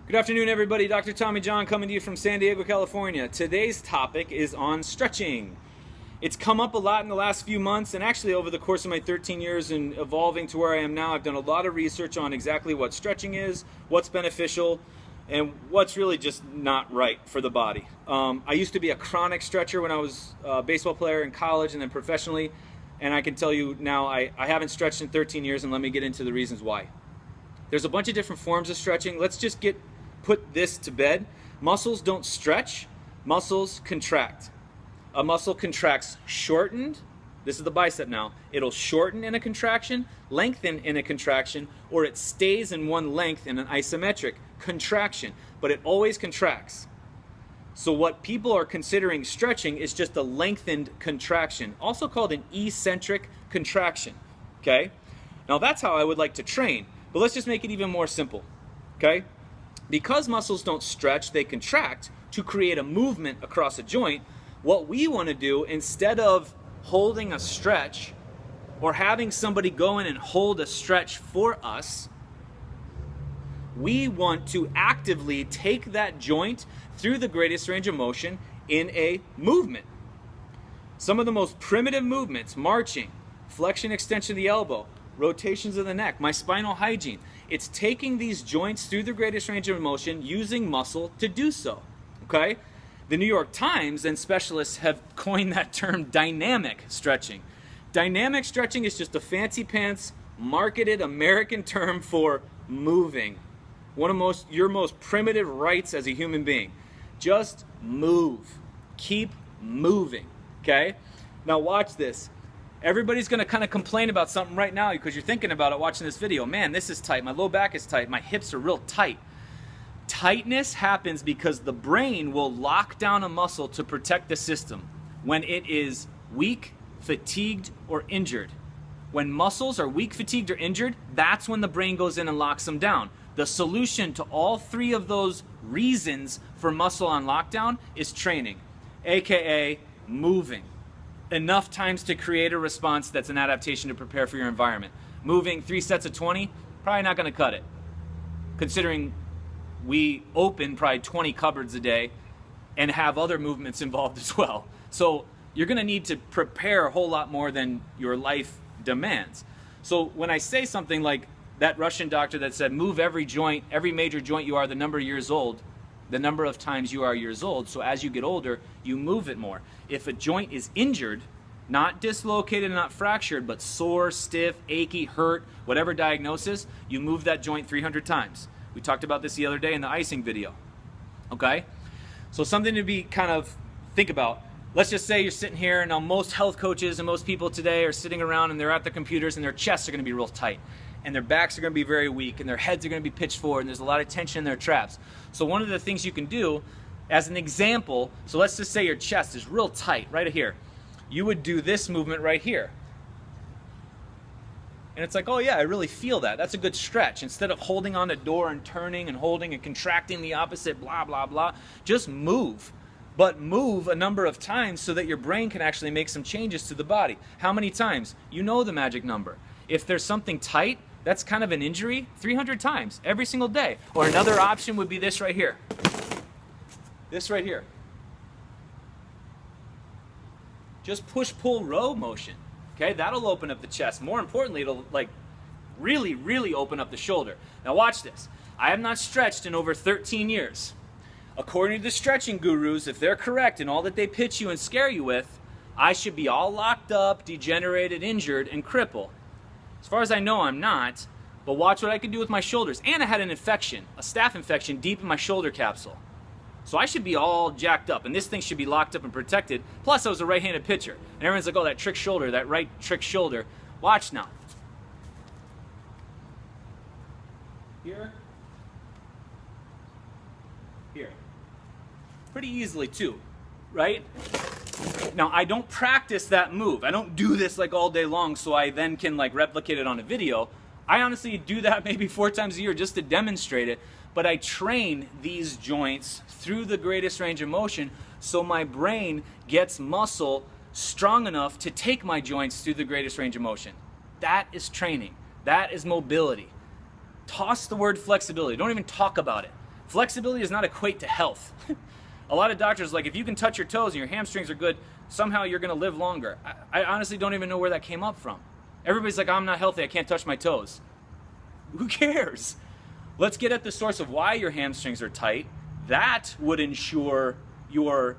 Good afternoon, everybody. Dr. Tommy John coming to you from San Diego, California. Today's topic is on stretching. It's come up a lot in the last few months, and actually over the course of my 13 years and evolving to where I am now, I've done a lot of research on exactly what stretching is, what's beneficial, and what's really just not right for the body. I used to be a chronic stretcher when I was a baseball player in college and then professionally, and I can tell you now I haven't stretched in 13 years, and let me get into the reasons why. There's a bunch of different forms of stretching. Let's just put this to bed. Muscles don't stretch, muscles contract. A muscle contracts shortened, this is the bicep now, it'll shorten in a contraction, lengthen in a contraction, or it stays in one length in an isometric contraction, but it always contracts. So what people are considering stretching is just a lengthened contraction, also called an eccentric contraction, okay? Now that's how I would like to train, but let's just make it even more simple, okay? Because muscles don't stretch, they contract to create a movement across a joint. What we want to do, instead of holding a stretch or having somebody go in and hold a stretch for us, we want to actively take that joint through the greatest range of motion in a movement. Some of the most primitive movements: marching, flexion, extension of the elbow, rotations of the neck, my spinal hygiene. It's taking these joints through the greatest range of motion using muscle to do so, okay? The New York Times and specialists have coined that term dynamic stretching. Dynamic stretching is just a fancy pants marketed American term for moving. One of your most primitive rights as a human being. Just move. Keep moving, okay? Now watch this. Everybody's going to kind of complain about something right now because you're thinking about it watching this video. Man, this is tight. My low back is tight. My hips are real tight. Tightness happens because the brain will lock down a muscle to protect the system when it is weak, fatigued, or injured. When muscles are weak, fatigued, or injured, that's when the brain goes in and locks them down. The solution to all three of those reasons for muscle on lockdown is training, aka moving. Enough times to create a response that's an adaptation to prepare for your environment. Moving 3 sets of 20, probably not going to cut it. Considering we open probably 20 cupboards a day and have other movements involved as well. So you're going to need to prepare a whole lot more than your life demands. So when I say something like that Russian doctor that said move every joint, every major joint you are the number of years old, the number of times you are years old, so as you get older, you move it more. If a joint is injured, not dislocated, not fractured, but sore, stiff, achy, hurt, whatever diagnosis, you move that joint 300 times. We talked about this the other day in the icing video, okay? So something to be kind of think about. Let's just say you're sitting here, and now most health coaches and most people today are sitting around and they're at their computers and their chests are gonna be real tight, and their backs are going to be very weak, and their heads are going to be pitched forward, and there's a lot of tension in their traps. So one of the things you can do, as an example, so let's just say your chest is real tight right here. You would do this movement right here. And it's like, oh yeah, I really feel that. That's a good stretch. Instead of holding on the door and turning and holding and contracting the opposite, blah, blah, blah, just move. But move a number of times so that your brain can actually make some changes to the body. How many times? You know the magic number. If there's something tight, that's kind of an injury, 300 times every single day. Or another option would be this right here. This right here. Just push, pull, row motion. Okay, that'll open up the chest. More importantly, it'll like really, really open up the shoulder. Now watch this. I have not stretched in over 13 years. According to the stretching gurus, if they're correct in all that they pitch you and scare you with, I should be all locked up, degenerated, injured, and crippled. As far as I know, I'm not, but watch what I can do with my shoulders. And I had an infection, a staph infection deep in my shoulder capsule. So I should be all jacked up, and this thing should be locked up and protected. Plus, I was a right-handed pitcher. And everyone's like, oh, that trick shoulder, that right trick shoulder. Watch now. Here. Here. Pretty easily, too, right? Now, I don't practice that move. I don't do this like all day long so I then can like replicate it on a video. I honestly do that maybe 4 times a year just to demonstrate it, but I train these joints through the greatest range of motion so my brain gets muscle strong enough to take my joints through the greatest range of motion. That is training. That is mobility. Toss the word flexibility. Don't even talk about it. Flexibility does not equate to health. A lot of doctors like, if you can touch your toes and your hamstrings are good, somehow you're going to live longer. I honestly don't even know where that came up from. Everybody's like, I'm not healthy, I can't touch my toes. Who cares? Let's get at the source of why your hamstrings are tight. That would ensure your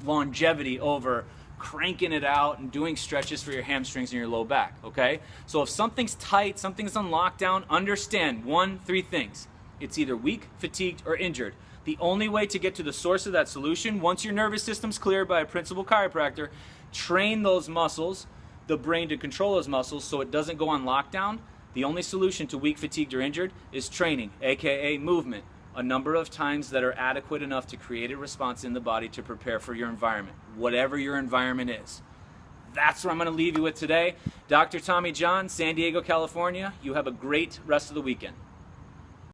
longevity over cranking it out and doing stretches for your hamstrings and your low back, okay? So if something's tight, something's on lockdown, understand three things. It's either weak, fatigued, or injured. The only way to get to the source of that solution, once your nervous system's cleared by a principal chiropractor, train those muscles, the brain to control those muscles so it doesn't go on lockdown. The only solution to weak, fatigued, or injured is training, aka movement, a number of times that are adequate enough to create a response in the body to prepare for your environment, whatever your environment is. That's what I'm going to leave you with today. Dr. Tommy John, San Diego, California. You have a great rest of the weekend.